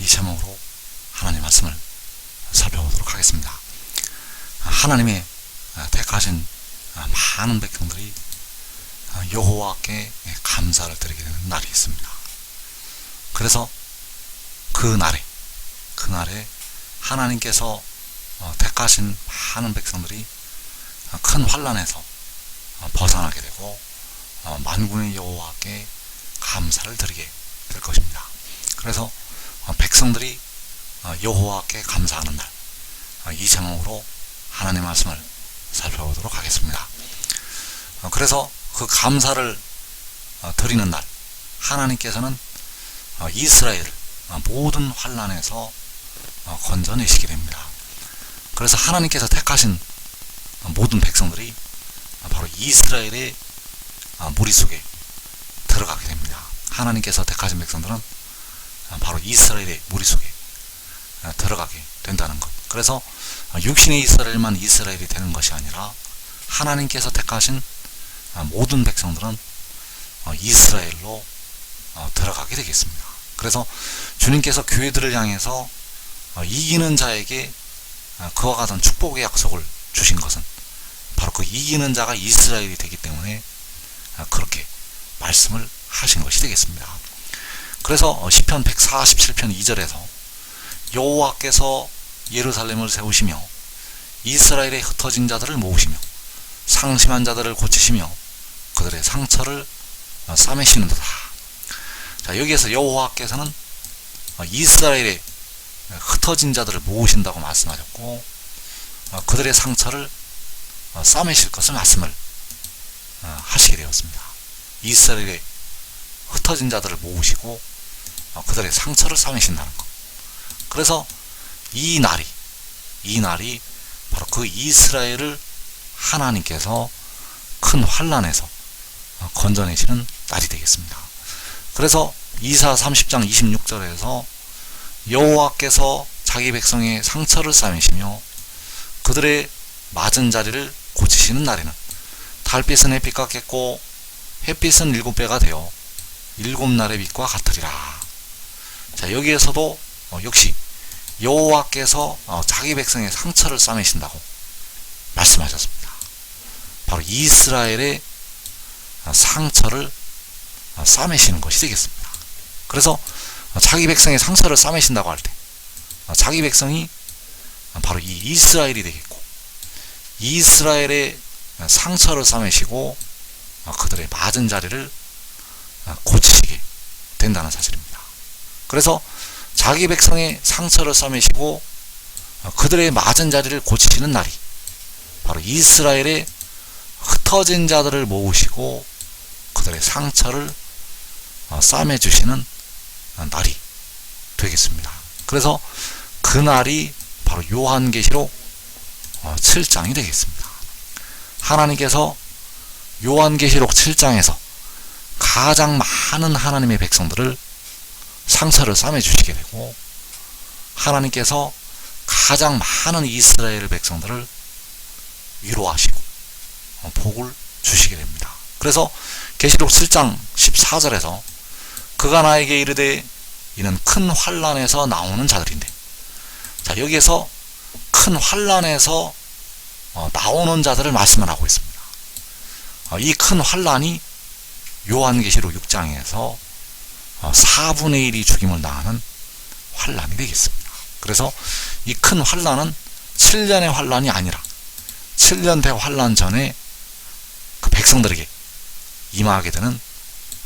제목으로 하나님 말씀을 살펴보도록 하겠습니다. 하나님의 택하신 많은 백성들이 여호와께 감사를 드리게 되는 날이 있습니다. 그래서 그날에 하나님께서 택하신 많은 백성들이 큰 환난에서 벗어나게 되고 만군의 여호와께 감사를 드리게 될 것입니다. 그래서 백성들이 여호와께 감사하는 날, 이 제목으로 하나님의 말씀을 살펴보도록 하겠습니다. 그래서 그 감사를 드리는 날, 하나님께서는 이스라엘을 모든 환난에서 건져내시게 됩니다. 그래서 하나님께서 택하신 모든 백성들이 바로 이스라엘의 무리 속에 들어가게 됩니다. 하나님께서 택하신 백성들은 바로 이스라엘의 무리 속에 들어가게 된다는 것. 그래서 육신의 이스라엘만 이스라엘이 되는 것이 아니라 하나님께서 택하신 모든 백성들은 이스라엘로 들어가게 되겠습니다. 그래서 주님께서 교회들을 향해서 이기는 자에게 그와 같은 축복의 약속을 주신 것은 바로 그 이기는 자가 이스라엘이 되기 때문에 그렇게 말씀을 하신 것이 되겠습니다. 그래서 시편 147편 2절에서 여호와께서 예루살렘을 세우시며 이스라엘의 흩어진 자들을 모으시며 상심한 자들을 고치시며 그들의 상처를 싸매시는도다. 자, 여기에서 여호와께서는 이스라엘의 흩어진 자들을 모으신다고 말씀하셨고 그들의 상처를 싸매실 것을 말씀을 하시게 되었습니다. 이스라엘의 흩어진 자들을 모으시고 그들의 상처를 싸매신다는 것. 그래서 이 날이 바로 그 이스라엘을 하나님께서 큰 환난에서 건져내시는 날이 되겠습니다. 그래서 이사 30장 26절에서 여호와께서 자기 백성의 상처를 싸매시며 그들의 맞은 자리를 고치시는 날에는 달빛은 햇빛 같겠고 햇빛은 7배가 되어 7날의 빛과 같으리라. 자, 여기에서도 역시 여호와께서 자기 백성의 상처를 싸매신다고 말씀하셨습니다. 바로 이스라엘의 상처를 싸매시는 것이 되겠습니다. 그래서 자기 백성의 상처를 싸매신다고 할 때 자기 백성이 바로 이 이스라엘이 되겠고 이스라엘의 상처를 싸매시고 그들의 맞은 자리를 고치시게 된다는 사실입니다. 그래서 자기 백성의 상처를 싸매시고 그들의 맞은 자리를 고치시는 날이 바로 이스라엘의 흩어진 자들을 모으시고 그들의 상처를 싸매주시는 날이 되겠습니다. 그래서 그 날이 바로 요한계시록 7장이 되겠습니다. 하나님께서 요한계시록 7장에서 가장 많은 하나님의 백성들을 상처를 싸매주시게 되고 하나님께서 가장 많은 이스라엘 백성들을 위로하시고 복을 주시게 됩니다. 그래서 계시록 7장 14절에서 그가 나에게 이르되 이는 큰 환난에서 나오는 자들인데, 자, 여기에서 큰 환난에서 나오는 자들을 말씀을 하고 있습니다. 이 큰 환난이 요한계시록 6장에서 4분의 1이 죽임을 당하는 환난이 되겠습니다. 그래서 이 큰 환난은 7년의 환난이 아니라 7년 대환난 전에 그 백성들에게 임하게 되는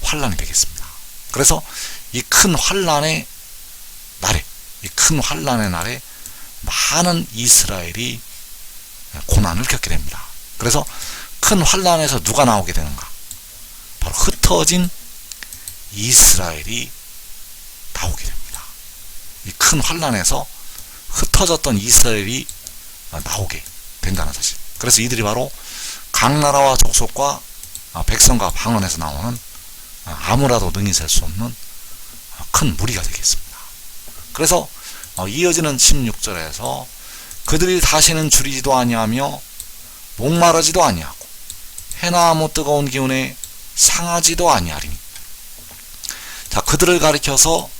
환난이 되겠습니다. 그래서 이 큰 환난의 날에 많은 이스라엘이 고난을 겪게 됩니다. 그래서 큰 환난에서 누가 나오게 되는가? 바로 흩어진 이스라엘이 나오게 됩니다. 이 큰 환난에서 흩어졌던 이스라엘이 나오게 된다는 사실. 그래서 이들이 바로 각 나라와 족속과 백성과 방언에서 나오는 아무라도 능히 셀 수 없는 큰 무리가 되겠습니다. 그래서 이어지는 16절에서 그들이 다시는 줄이지도 아니하며 목마르지도 아니하고 해나 아무 뜨거운 기운에 상하지도 아니하리니. 자, 그들을 가리켜서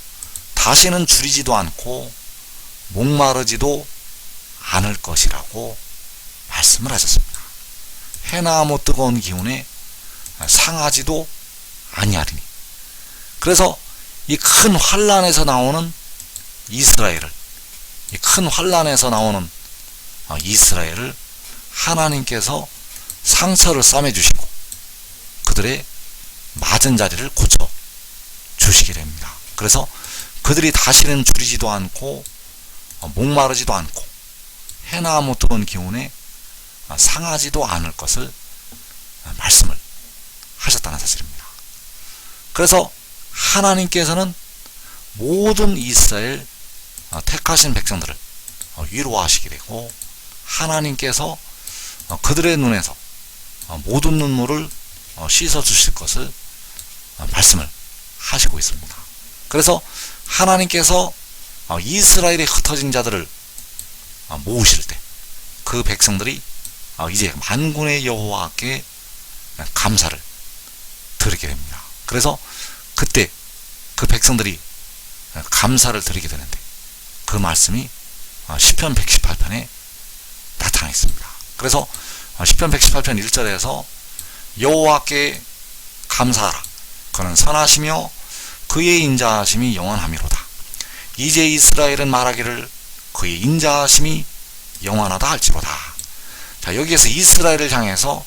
다시는 줄이지도 않고 목마르지도 않을 것이라고 말씀을 하셨습니다. 해나 못 뜨거운 기운에 상하지도 아니하리니. 그래서 이 큰 환란에서 나오는 이스라엘을, 이 큰 환란에서 나오는 이스라엘을 하나님께서 상처를 싸매주시고 그들의 맞은 자리를 고쳐 주시게 됩니다. 그래서 그들이 다시는 줄이지도 않고 목마르지도 않고 해나 못 뜨거운 기운에 상하지도 않을 것을 말씀을 하셨다는 사실입니다. 그래서 하나님께서는 모든 이스라엘 택하신 백성들을 위로하시게 되고 하나님께서 그들의 눈에서 모든 눈물을 씻어 주실 것을 말씀을 하시고 있습니다. 그래서 하나님께서 이스라엘의 흩어진 자들을 모으실 때 그 백성들이 이제 만군의 여호와께 감사를 드리게 됩니다. 그래서 그때 그 백성들이 감사를 드리게 되는데 그 말씀이 시편 118편에 나타나 있습니다. 그래서 시편 118편 1절에서 여호와께 감사하라. 그는 선하시며 그의 인자하심이 영원하미로다. 이제 이스라엘은 말하기를 그의 인자하심이 영원하다 할지로다. 자, 여기에서 이스라엘을 향해서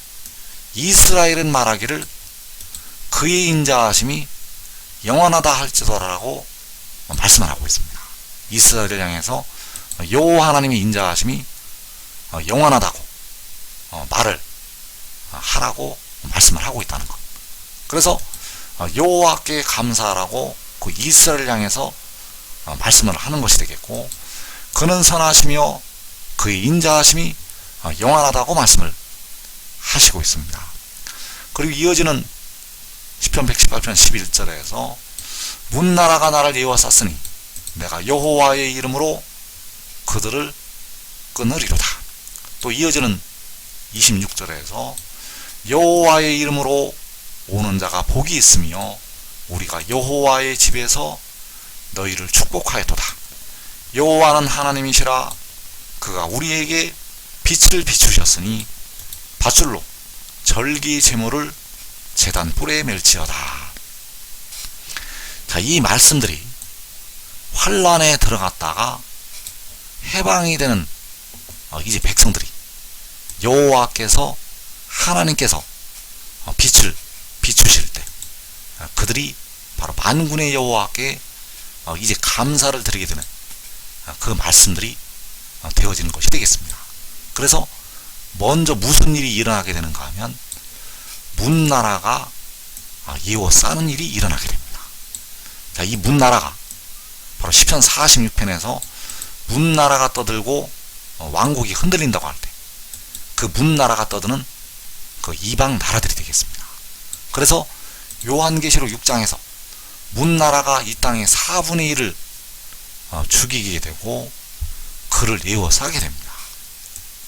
이스라엘은 말하기를 그의 인자하심이 영원하다 할지로다라고 말씀을 하고 있습니다. 이스라엘을 향해서 여호와 하나님의 인자하심이 영원하다고 말을 하라고 말씀을 하고 있다는 것. 그래서 여호와께 감사하라고 그 이스라엘을 향해서 말씀을 하는 것이 되겠고, 그는 선하시며 그의 인자하심이 영원하다고 말씀을 하시고 있습니다. 그리고 이어지는 시편 118편 11절에서 문나라가 나를 에워쌌으니 내가 여호와의 이름으로 그들을 끊으리로다. 또 이어지는 26절에서 여호와의 이름으로 오는 자가 복이 있으며 우리가 여호와의 집에서 너희를 축복하였도다. 여호와는 하나님이시라. 그가 우리에게 빛을 비추셨으니 밧줄로 절기 제물을 제단 뿔에 멜지어다. 자, 이 말씀들이 환란에 들어갔다가 해방이 되는 이제 백성들이 여호와께서 하나님께서 빛을 비추실 때 그들이 바로 만군의 여호와께 이제 감사를 드리게 되는 그 말씀들이 되어지는 것이 되겠습니다. 그래서 먼저 무슨 일이 일어나게 되는가 하면 문나라가 에워싸는 일이 일어나게 됩니다. 자, 이 문나라가 바로 시편 46편에서 문나라가 떠들고 왕국이 흔들린다고 할 때 그 문나라가 떠드는 그 이방 나라들이 되겠습니다. 그래서 요한계시록 6장에서 문나라가 이 땅의 4분의 1을 죽이게 되고 그를 에워싸게 됩니다.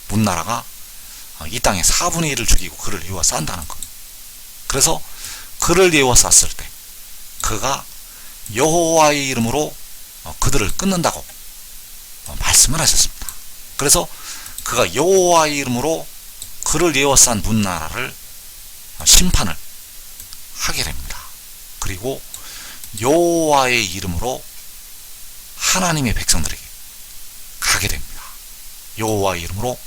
문나라가 이 땅의 4분의 1을 죽이고 그를 에워싼다는 것. 그래서 그를 에워쌌을 때 그가 여호와의 이름으로 그들을 끊는다고 말씀을 하셨습니다. 그래서 그가 여호와의 이름으로 그를 에워싼 문나라를 심판을 하게 됩니다. 그리고 여호와의 이름으로 하나님의 백성들에게 가게 됩니다. 여호와의 이름으로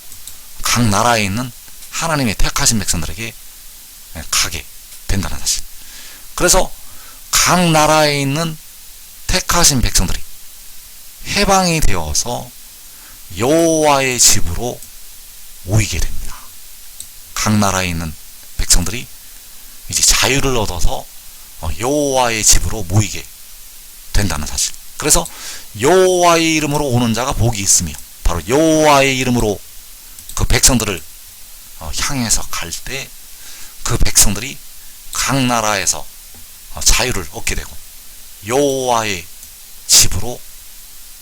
각 나라에 있는 하나님의 택하신 백성들에게 가게 된다는 사실. 그래서 각 나라에 있는 택하신 백성들이 해방이 되어서 여호와의 집으로 모이게 됩니다. 각 나라에 있는 백성들이 이제 자유를 얻어서 여호와의 집으로 모이게 된다는 사실. 그래서 여호와의 이름으로 오는 자가 복이 있으며 바로 여호와의 이름으로 그 백성들을 향해서 갈 때 그 백성들이 각 나라에서 자유를 얻게 되고 여호와의 집으로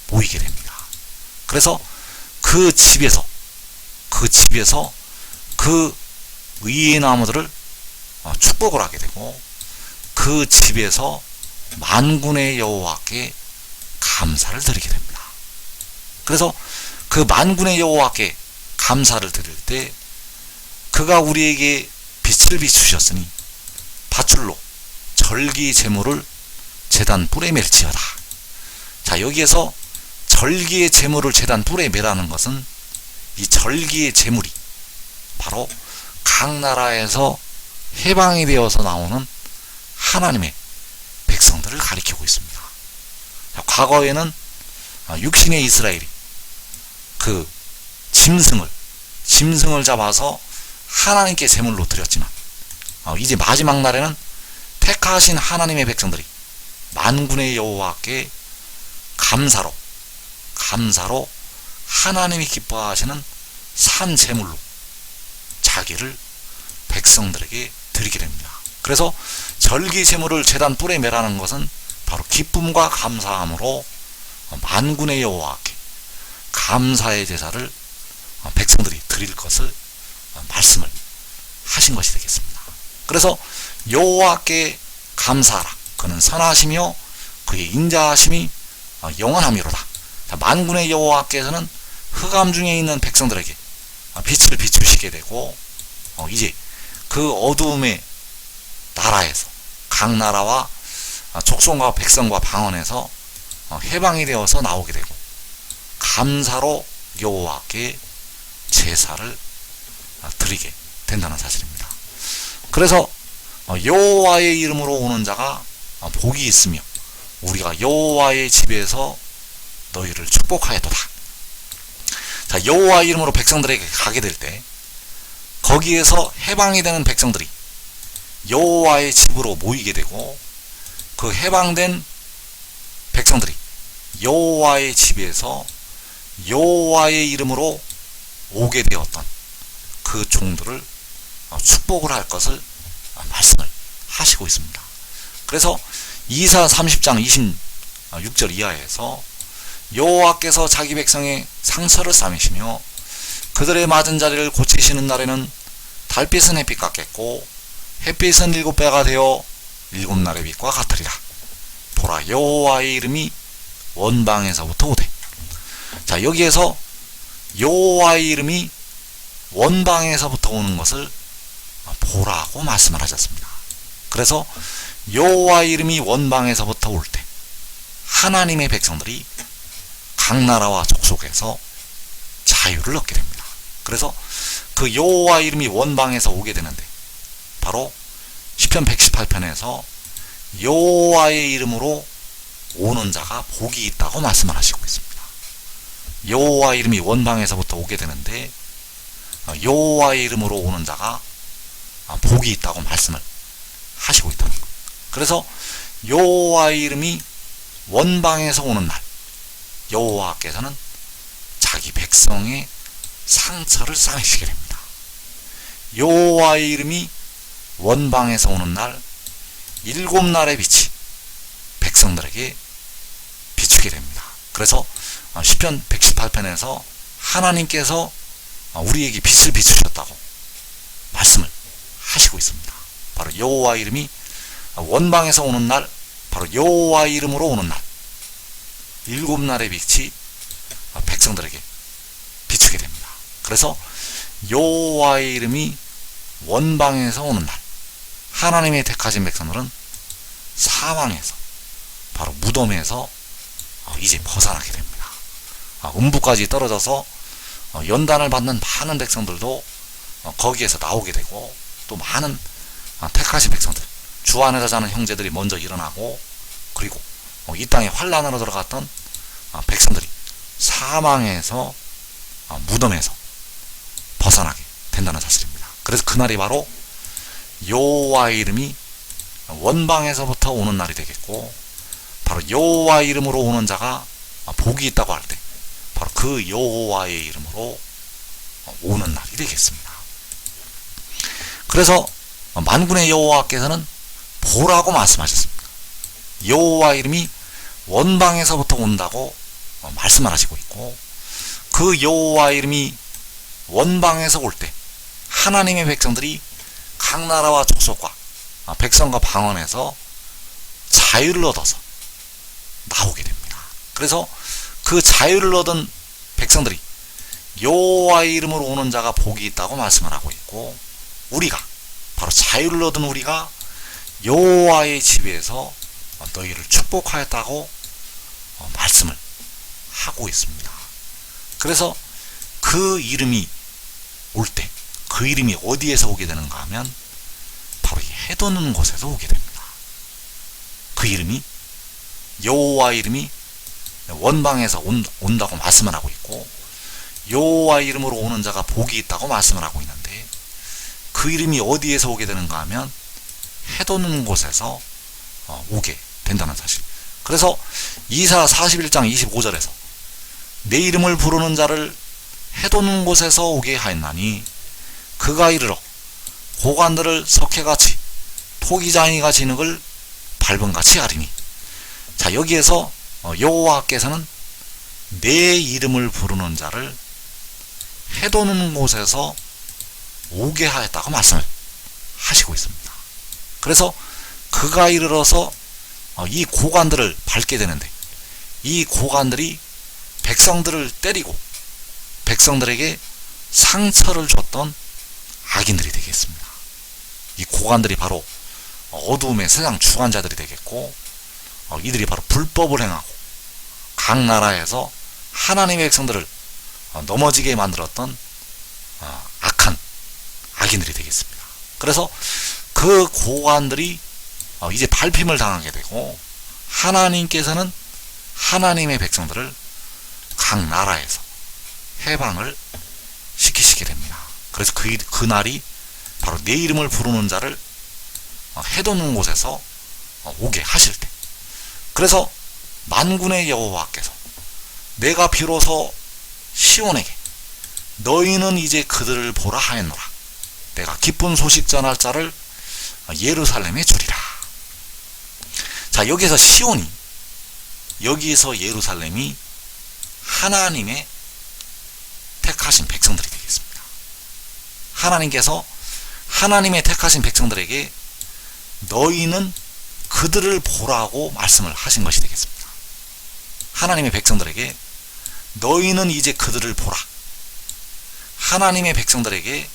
모이게 됩니다. 그래서 그 집에서 그 의의 나무들을 축복을 하게 되고 그 집에서 만군의 여호와께 감사를 드리게 됩니다. 그래서 그 만군의 여호와께 감사를 드릴 때 그가 우리에게 빛을 비추셨으니 밧줄로 절기 제물을 제단 뿔에 맬지어다. 자, 여기에서 절기의 제물을 제단 뿔에 매라는 것은 이 절기의 제물이 바로 각 나라에서 해방이 되어서 나오는 하나님의 백성들을 가리키고 있습니다. 자, 과거에는 육신의 이스라엘이 그 짐승을 잡아서 하나님께 제물로 드렸지만 이제 마지막 날에는 택하신 하나님의 백성들이 만군의 여호와께 감사로 하나님이 기뻐하시는 산 제물로 자기를 백성들에게 드리게 됩니다. 그래서 절기 제물을 제단 뿔에 매라는 것은 바로 기쁨과 감사함으로 만군의 여호와께 감사의 제사를 백성들이 드릴 것을 말씀을 하신 것이 되겠습니다. 그래서 여호와께 감사하라. 그는 선하시며 그의 인자하심이 영원함이로다. 만군의 여호와께서는 흑암 중에 있는 백성들에게 빛을 비추시게 되고 이제 그 어두움의 나라에서 각 나라와 족속과 백성과 방언에서 해방이 되어서 나오게 되고 감사로 여호와께 제사를 드리게 된다는 사실입니다. 그래서 여호와의 이름으로 오는 자가 복이 있으며 우리가 여호와의 집에서 너희를 축복하였도다. 자, 여호와의 이름으로 백성들에게 가게 될 때 거기에서 해방이 되는 백성들이 여호와의 집으로 모이게 되고 그 해방된 백성들이 여호와의 집에서 여호와의 이름으로 오게 되었던 그 종들을 축복을 할 것을 말씀을 하시고 있습니다. 그래서 이사 30장 26절 이하에서 여호와께서 자기 백성의 상처를 싸매시며 그들의 맞은 자리를 고치시는 날에는 달빛은 햇빛 같겠고 햇빛은 7배가 되어 7날의 빛과 같으리라. 보라, 여호와의 이름이 원방에서부터 오되. 자, 여기에서 여호와의 이름이 원방에서부터 오는 것을 보라고 말씀을 하셨습니다. 그래서 여호와의 이름이 원방에서부터 올 때 하나님의 백성들이 각 나라와 족속에서 자유를 얻게 됩니다. 그래서 그 여호와의 이름이 원방에서 오게 되는데 바로 시편 118편에서 여호와의 이름으로 오는 자가 복이 있다고 말씀을 하시고 있습니다. 여호와의 이름이 원방에서부터 오게 되는데 여호와의 이름으로 오는 자가 복이 있다고 말씀을 하시고 있다는 것. 그래서 여호와의 이름이 원방에서 오는 날 여호와께서는 자기 백성의 상처를 싸매시게 됩니다. 여호와의 이름이 원방에서 오는 날 7날의 빛이 백성들에게 비추게 됩니다. 그래서 시편 118편에서 하나님께서 우리에게 빛을 비추셨다고 말씀을 하시고 있습니다. 바로 여호와의 이름이 원방에서 오는 날, 바로 여호와의 이름으로 오는 날 7날의 빛이 백성들에게 비추게 됩니다. 그래서 여호와의 이름이 원방에서 오는 날 하나님의 택하신 백성들은 사망에서 바로 무덤에서 이제 벗어나게 됩니다. 음부까지 떨어져서 연단을 받는 많은 백성들도 거기에서 나오게 되고 또 많은 택하신 백성들 주 안에서 자는 형제들이 먼저 일어나고 그리고 이 땅에 환란으로 들어갔던 백성들이 사망에서 무덤에서 벗어나게 된다는 사실입니다. 그래서 그날이 바로 여호와의 이름이 원방에서부터 오는 날이 되겠고 바로 여호와의 이름으로 오는 자가 복이 있다고 할 때 바로 그 여호와의 이름으로 오는 날이 되겠습니다. 그래서 만군의 여호와께서는 보라고 말씀하셨습니다. 여호와의 이름이 원방에서부터 온다고 말씀을 하시고 있고 그 여호와의 이름이 원방에서 올 때 하나님의 백성들이 각 나라와 족속과 백성과 방언에서 자유를 얻어서 나오게 됩니다. 그래서 그 자유를 얻은 백성들이 여호와의 이름으로 오는 자가 복이 있다고 말씀을 하고 있고, 우리가 바로 자유를 얻은 우리가 여호와의 집에서 너희를 축복하였다고 말씀을 하고 있습니다. 그래서 그 이름이 올 때, 그 이름이 어디에서 오게 되는가 하면 바로 이 해돋는 곳에서 오게 됩니다. 그 이름이, 여호와 이름이 원방에서 온다고 말씀을 하고 있고, 여호와 이름으로 오는 자가 복이 있다고 말씀을 하고 있는데, 그 이름이 어디에서 오게 되는가 하면 해돋는 곳에서 오게 된다는 사실. 그래서 이사 41장 25절에서 내 이름을 부르는 자를 해돋는 곳에서 오게 하였나니 그가 이르러 고관들을 석회같이 토기장이가 진흙을 밟은같이 하리니. 자, 여기에서 여호와께서는 내 이름을 부르는 자를 해돋는 곳에서 오게 하였다고 말씀을 하시고 있습니다. 그래서 그가 이르러서 이 고관들을 밟게 되는데, 이 고관들이 백성들을 때리고 백성들에게 상처를 줬던 악인들이 되겠습니다. 이 고관들이 바로 어두움의 세상 주관자들이 되겠고, 이들이 바로 불법을 행하고 각 나라에서 하나님의 백성들을 넘어지게 만들었던 악한 악인들이 되겠습니다. 그래서 그 고관들이 이제 밟힘을 당하게 되고, 하나님께서는 하나님의 백성들을 각 나라에서 해방을 시키시게 됩니다. 그래서 그 날이 바로 내 이름을 부르는 자를 해돋는 곳에서 오게 하실 때, 그래서 만군의 여호와께서 내가 비로소 시온에게 너희는 이제 그들을 보라 하였노라, 내가 기쁜 소식 전할 자를 예루살렘에 주리라. 자, 여기서 시온이, 여기에서 예루살렘이 하나님의 택하신 백성들이 되겠습니다. 하나님께서 하나님의 택하신 백성들에게 너희는 그들을 보라고 말씀을 하신 것이 되겠습니다. 하나님의 백성들에게 너희는 이제 그들을 보라. 하나님의 백성들에게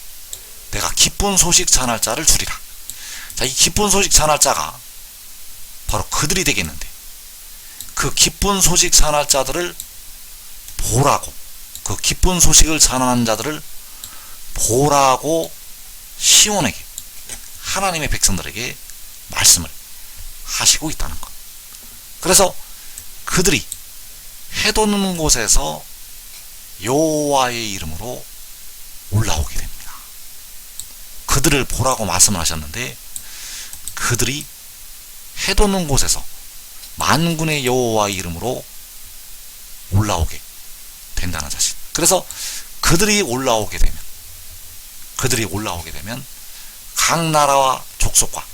내가 기쁜 소식 전할 자를 주리라. 자, 이 기쁜 소식 전할 자가 바로 그들이 되겠는데, 그 기쁜 소식 전할 자들을 보라고, 그 기쁜 소식을 전하는 자들을 보라고 시온에게, 하나님의 백성들에게 말씀을 하시고 있다는 것. 그래서 그들이 해돋는 곳에서 여호와의 이름으로 올라오게 됩니다. 그들을 보라고 말씀을 하셨는데, 그들이 해돋는 곳에서 만군의 여호와의 이름으로 올라오게 된다는 사실. 그래서 그들이 올라오게 되면 각 나라와 족속과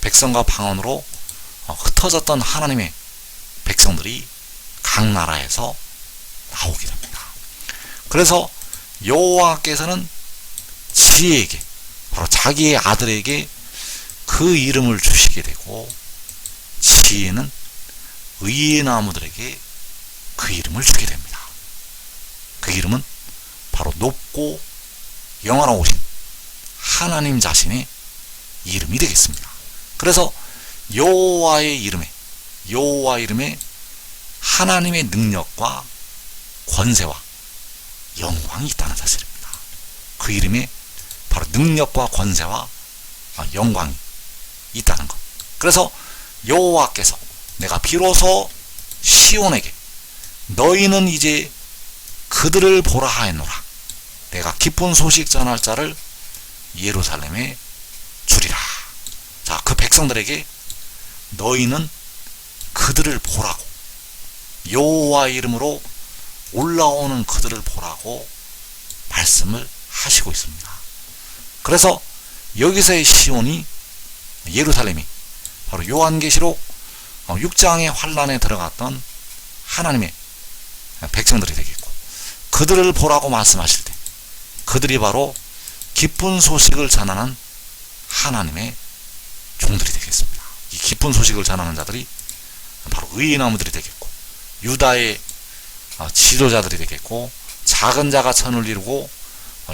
백성과 방언으로 흩어졌던 하나님의 백성들이 각 나라에서 나오게 됩니다. 그래서 여호와께서는 지혜에게, 바로 자기의 아들에게 그 이름을 주시게 되고, 지혜는 의의 나무들에게 그 이름을 주게 됩니다. 그 이름은 바로 높고 영원하신 하나님 자신의 이름이 되겠습니다. 그래서 여호와 이름에 하나님의 능력과 권세와 영광이 있다는 사실입니다. 그 이름에 바로 능력과 권세와 영광이 있다는 것. 그래서 여호와께서 내가 비로소 시온에게 너희는 이제 그들을 보라 하였노라, 내가 기쁜 소식 전할 자를 예루살렘에 주리라. 자, 그 백성들에게 너희는 그들을 보라고, 여호와 이름으로 올라오는 그들을 보라고 말씀을 하시고 있습니다. 그래서 여기서의 시온이, 예루살렘이 바로 요한계시록 6장의 환란에 들어갔던 하나님의 백성들이 되겠고, 그들을 보라고 말씀하실 때 그들이 바로 기쁜 소식을 전하는 하나님의 종들이 되겠습니다. 이 기쁜 소식을 전하는 자들이 바로 의의 나무들이 되겠고, 유다의 지도자들이 되겠고, 작은 자가 천을 이루고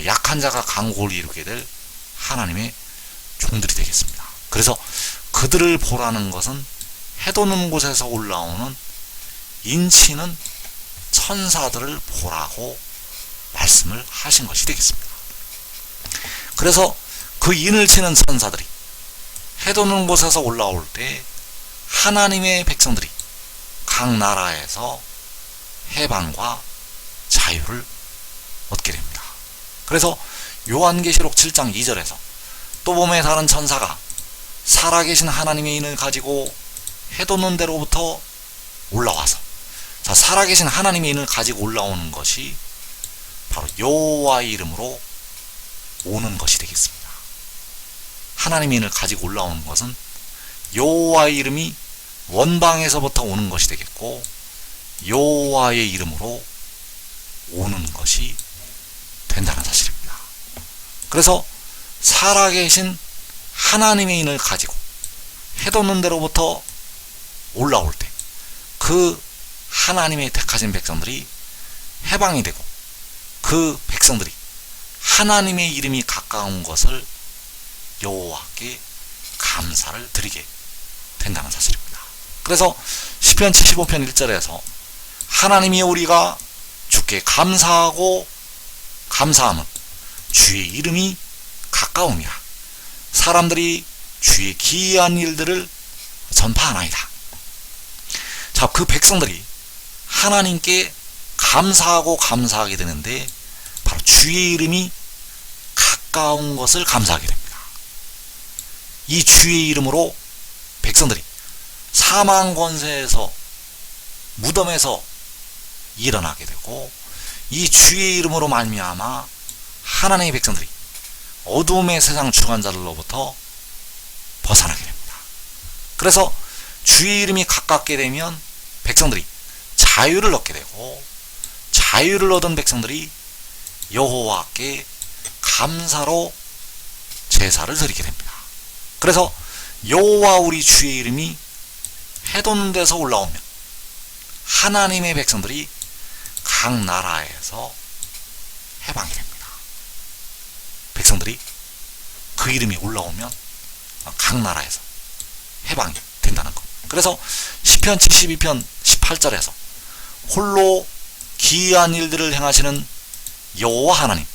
약한 자가 강국을 이루게 될 하나님의 종들이 되겠습니다. 그래서 그들을 보라는 것은 해돋는 곳에서 올라오는 인치는 천사들을 보라고 말씀을 하신 것이 되겠습니다. 그래서 그 인을 치는 천사들이 해돋는 곳에서 올라올 때 하나님의 백성들이 각 나라에서 해방과 자유를 얻게 됩니다. 그래서 요한계시록 7장 2절에서 또 봄에 사는 천사가 살아계신 하나님의 인을 가지고 해돋는 데로부터 올라와서, 자, 살아계신 하나님의 인을 가지고 올라오는 것이 바로 여호와의 이름으로 오는 것이 되겠습니다. 하나님의 인을 가지고 올라오는 것은 여호와의 이름이 원방에서부터 오는 것이 되겠고, 여호와의 이름으로 오는 것이 된다는 사실입니다. 그래서 살아계신 하나님의 인을 가지고 해돋는 데로부터 올라올 때 그 하나님의 택하신 백성들이 해방이 되고, 그 백성들이 하나님의 이름이 가까운 것을 여호와께 감사를 드리게 된다는 사실입니다. 그래서 시편 75편 1절에서 하나님이 우리가 주께 감사하고 감사함은 주의 이름이 가까움이라 사람들이 주의 기이한 일들을 전파하나이다. 자, 그 백성들이 하나님께 감사하고 감사하게 되는데 바로 주의 이름이 가까운 것을 감사하게 됩니다. 이 주의 이름으로 백성들이 사망 권세에서, 무덤에서 일어나게 되고, 이 주의 이름으로 말미암아 하나님의 백성들이 어두움의 세상 주관자들로부터 벗어나게 됩니다. 그래서 주의 이름이 가깝게 되면 백성들이 자유를 얻게 되고, 자유를 얻은 백성들이 여호와께 감사로 제사를 드리게 됩니다. 그래서 여호와 우리 주의 이름이 해돋는 데서 올라오면 하나님의 백성들이 각 나라에서 해방이 됩니다. 백성들이 그 이름이 올라오면 각 나라에서 해방이 된다는 것. 그래서 시편 72편 18절에서 홀로 기이한 일들을 행하시는 여호와 하나님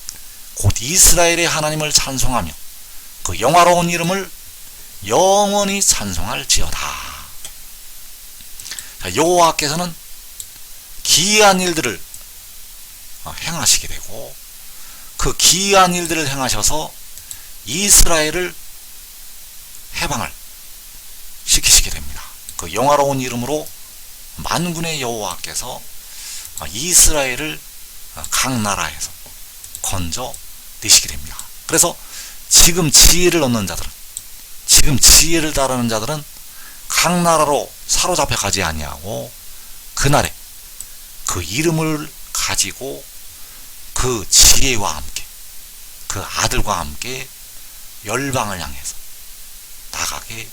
곧 이스라엘의 하나님을 찬송하며 그 영화로운 이름을 영원히 찬송할지어다. 여호와께서는 기이한 일들을 행하시게 되고, 그 기이한 일들을 행하셔서 이스라엘을 해방을 시키시게 됩니다. 그 영화로운 이름으로 만군의 여호와께서 이스라엘을 각 나라에서 건져내시게 됩니다. 그래서 지금 지혜를 얻는 자들은, 지금 지혜를 따르는 자들은 각 나라로 사로잡혀 가지 아니하고 그날에 그 이름을 가지고 그 지혜와 함께, 그 아들과 함께 열방을 향해서 나가게